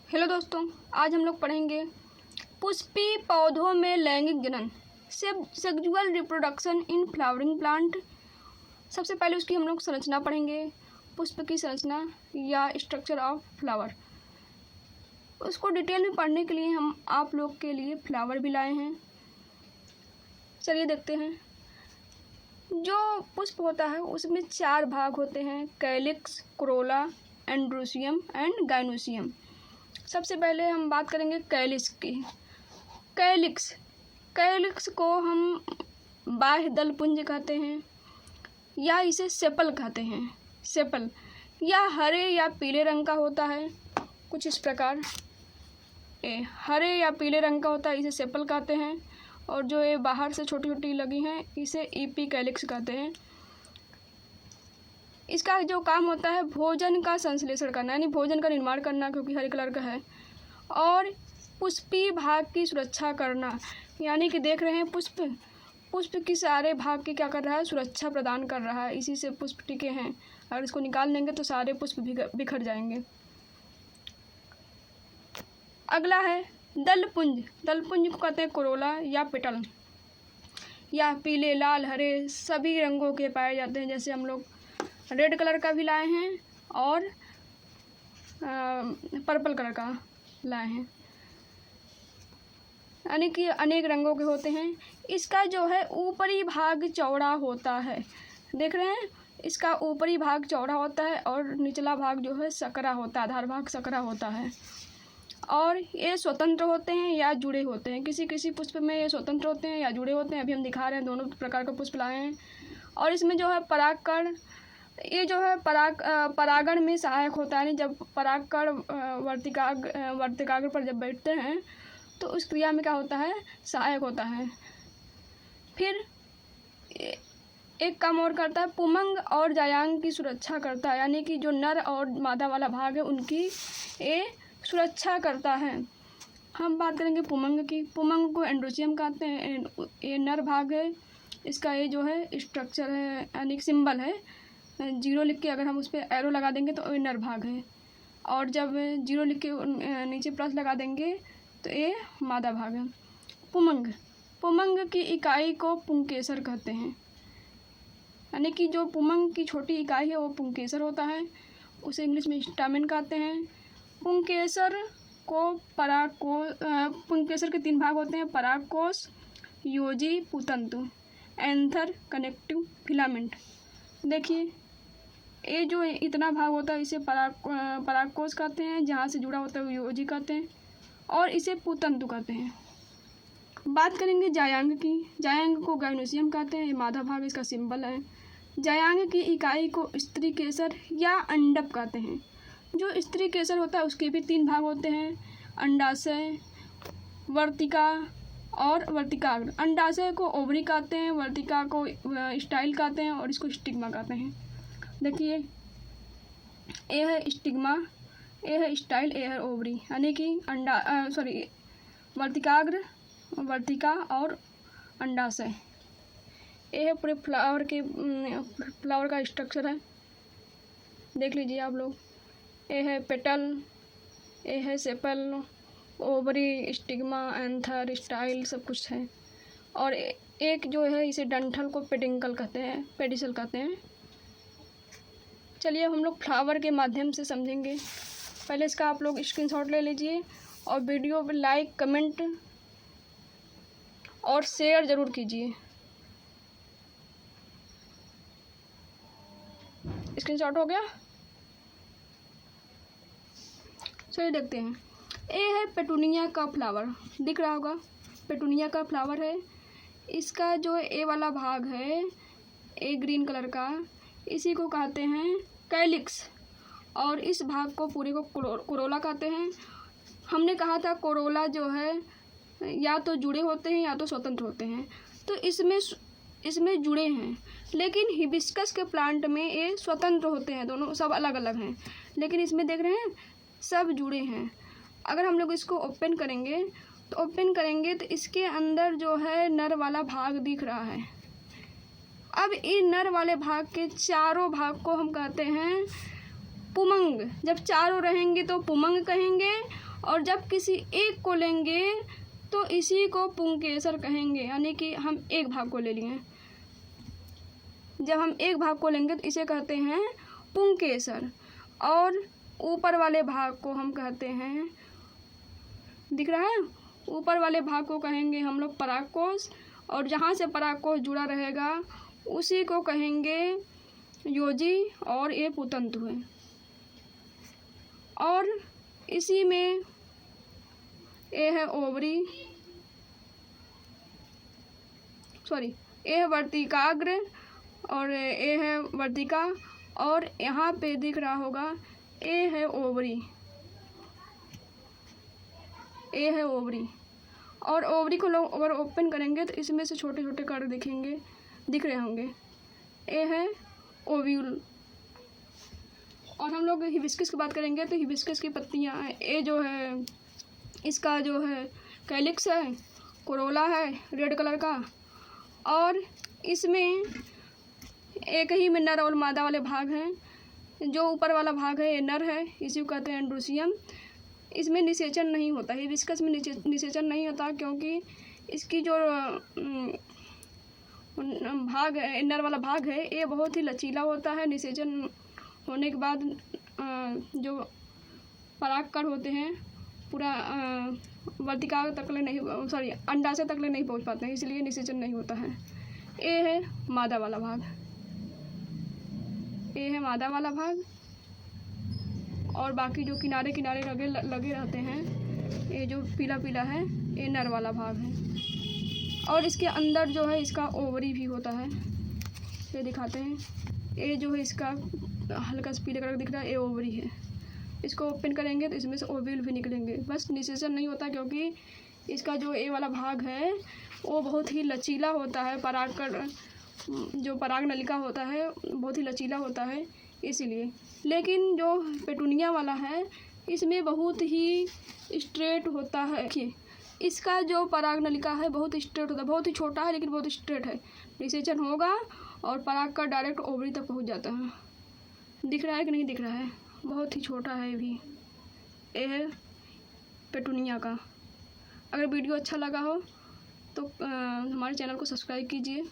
Hello दोस्तों, आज हम लोग पढ़ेंगे पुष्पीय पौधों में लैंगिक जनन sexual reproduction in flowering plant. सबसे पहले उसकी हम लोग संरचना पढ़ेंगे, पुष्प की संरचना या स्ट्रक्चर ऑफ फ्लावर। उसको डिटेल में पढ़ने के लिए हम आप लोग के लिए फ्लावर भी लाए हैं। चलिए देखते हैं। जो पुष्प होता है उसमें 4 भाग होते हैं, calyx, Corolla, androecium and gynoecium. सबसे पहले हम बात करेंगे कैलिक्स की। कैलिक्स को हम बाह्य दल पुंज कहते हैं या इसे सेपल कहते हैं। सेपल या हरे या पीले रंग का होता है, कुछ इस प्रकार हरे या पीले रंग का होता है, इसे सेपल कहते हैं। और जो ये बाहर से छोटी छोटी लगी हैं इसे ईपी कैलिक्स कहते हैं। इसका जो काम होता है भोजन का संश्लेषण करना, यानी भोजन का निर्माण करना, क्योंकि हरे कलर का है। और पुष्पीय भाग की सुरक्षा करना, यानी कि देख रहे हैं पुष्प की सारे भाग की क्या कर रहा है, सुरक्षा प्रदान कर रहा है। इसी से पुष्प टिके हैं। अगर इसको निकाल देंगे तो सारे पुष्प बिखर जाएंगे। अगला है दलपुंज। दलपुंज को कहते हैं कोरोला या पेटल, या पीले, लाल, हरे सभी रंगों के पाए जाते हैं। जैसे हम लोग रेड कलर का भी लाए हैं और पर्पल कलर का लाए हैं, यानी कि अनेक रंगों के होते हैं। इसका जो है ऊपरी भाग चौड़ा होता है, देख रहे हैं, इसका ऊपरी भाग चौड़ा होता है और निचला भाग जो है सकरा होता है, आधार भाग सकरा होता है। और ये स्वतंत्र होते हैं या जुड़े होते हैं। किसी किसी पुष्प में ये स्वतंत्र होते हैं या जुड़े होते हैं। अभी हम दिखा रहे हैं, दोनों प्रकार का पुष्प लाए हैं। और इसमें जो है परागकण, ये जो है परागण में सहायक होता है। जब परागकण वर्तिकाग्र पर जब बैठते हैं तो उस क्रिया में क्या होता है, सहायक होता है। फिर एक काम और करता है, पुमंग और जायांग की सुरक्षा करता है, यानी कि जो नर और मादा वाला भाग है उनकी ये सुरक्षा करता है। हम बात करेंगे पुमंग की। पुमंग को एंड्रोसियम कहते हैं। ये नर भाग है, इसका ये जो है स्ट्रक्चर है, यानी सिंबल है। 0 लिख के अगर हम उस पर एरो लगा देंगे तो ये नर भाग है, और जब 0 लिख के नीचे प्लस लगा देंगे तो ये मादा भाग है। पुमंग की इकाई को पुंकेसर कहते हैं, यानी कि जो पुमंग की छोटी इकाई है वो पुंकेसर होता है, उसे इंग्लिश में स्टामेन कहते हैं। पुंकेसर के 3 भाग होते हैं, परागकोश, योजी पुतंतु, एंथर कनेक्टिव फिलामेंट। देखिए ये जो इतना भाग होता है इसे परागकोश कहते हैं, जहाँ से जुड़ा होता है योजी कहते हैं, और इसे पुतंतु कहते हैं। बात करेंगे जायांग की। जायांग को गाइनोसियम कहते हैं, ये मादा भाग इसका सिंबल है। जायांग की इकाई को स्त्री केसर या अंडप कहते हैं। जो स्त्री केसर होता है उसके भी 3 भाग होते हैं, अंडाशय, वर्तिका और वर्तिकाग्र। अंडाशय को ओवरी कहते हैं, वर्तिका को स्टाइल कहते हैं, और इसको स्टिग्मा कहते हैं। देखिए ये है स्टिग्मा, ये है स्टाइल, ये है ओवरी, यानी कि वर्तिकाग्र, वर्तिका और अंडाशय। ये है पूरे फ्लावर का स्ट्रक्चर है, देख लीजिए आप लोग। ये है पेटल, ये है sepal, ovary, stigma, anther, style, सब कुछ है। और एक जो है इसे डंठल को पेडिकल कहते हैं। चलिए हम लोग फ्लावर के माध्यम से समझेंगे। पहले इसका आप लोग स्क्रीनशॉट ले लीजिए और वीडियो पे लाइक, कमेंट और शेयर ज़रूर कीजिए। स्क्रीनशॉट हो गया? चलिए देखते हैं। ये है पेटूनिया का फ्लावर, दिख रहा होगा, पेटूनिया का फ्लावर है। इसका जो ए वाला भाग है, ए ग्रीन कलर का, इसी को कहते हैं कैलिक्स, और इस भाग को पूरे को कोरोला कहते हैं। हमने कहा था कोरोला जो है या तो जुड़े होते हैं या तो स्वतंत्र होते हैं, तो इसमें जुड़े हैं। लेकिन हिबिस्कस के प्लांट में ये स्वतंत्र होते हैं, दोनों सब अलग अलग हैं। लेकिन इसमें देख रहे हैं सब जुड़े हैं। अगर हम लोग इसको ओपन करेंगे तो इसके अंदर जो है नर वाला भाग दिख रहा है। अब इन नर वाले भाग के चारों भाग को हम कहते हैं पुमंग, जब चारों रहेंगे तो पुमंग कहेंगे, और जब किसी एक को लेंगे तो इसी को पुंकेसर कहेंगे। यानी कि हम एक भाग को ले लिए, जब हम एक भाग को लेंगे तो इसे कहते हैं पुंकेसर, और ऊपर वाले भाग को हम कहते हैं, दिख रहा है, ऊपर वाले भाग को कहेंगे हम लोग परागकोश, और जहाँ से परागकोश जुड़ा रहेगा उसी को कहेंगे योजी, और ये पुतंतु है। और इसी में ये है ओवरी, सॉरी ये है वर्तिकाग्र, और ये है वर्तिका, और यहाँ पे दिख रहा होगा ये है ओवरी, ये है ओवरी। और ओवरी को लोग अगर ओपन करेंगे तो इसमें से छोटे छोटे कण दिखेंगे, दिख रहे होंगे, ये है ओव्यूल। और हम लोग हिबिस्कस की बात करेंगे तो हिबिस्कस की पत्तियाँ, ये जो है इसका जो है कैलिक्स है, कोरोला है रेड कलर का, और इसमें एक ही में नर और मादा वाले भाग हैं। जो ऊपर वाला भाग है ये नर है, इसी को कहते हैं एंड्रोसियम। इसमें निषेचन नहीं होता, हिबिस्कस में निषेचन नहीं होता, क्योंकि इसकी जो भाग है, नर वाला भाग है, ये बहुत ही लचीला होता है। निषेचन होने के बाद जो परागकण होते हैं पूरा वर्तिका तक ले नहीं, सॉरी अंडाशय तक ले नहीं पहुंच पाते हैं, इसलिए निषेचन नहीं होता है। ये है मादा वाला भाग, ये है मादा वाला भाग, और बाकी जो किनारे किनारे लगे रहते हैं, ये जो पीला पीला है ये नर वाला भाग है। और इसके अंदर जो है इसका ओवरी भी होता है, ये दिखाते हैं। ये जो है इसका हल्का सा पीले कलर दिख रहा है, ये ओवरी है। इसको ओपन करेंगे तो इसमें से ओव्यूल भी निकलेंगे। बस निषेचन नहीं होता, क्योंकि इसका जो ए वाला भाग है वो बहुत ही लचीला होता है। परागकण जो पराग नलिका होता है बहुत ही लचीला होता है, इसीलिए। लेकिन जो पेटूनिया वाला है इसमें बहुत ही स्ट्रेट होता है। देखिए इसका जो पराग नलिका है बहुत स्ट्रेट होता है, बहुत ही छोटा है लेकिन बहुत स्ट्रेट है। निषेचन होगा और पराग का डायरेक्ट ओवरी तक पहुंच जाता है। दिख रहा है कि नहीं दिख रहा है, बहुत ही छोटा है ये भी। ये है पेटूनिया का। अगर वीडियो अच्छा लगा हो तो हमारे चैनल को सब्सक्राइब कीजिए।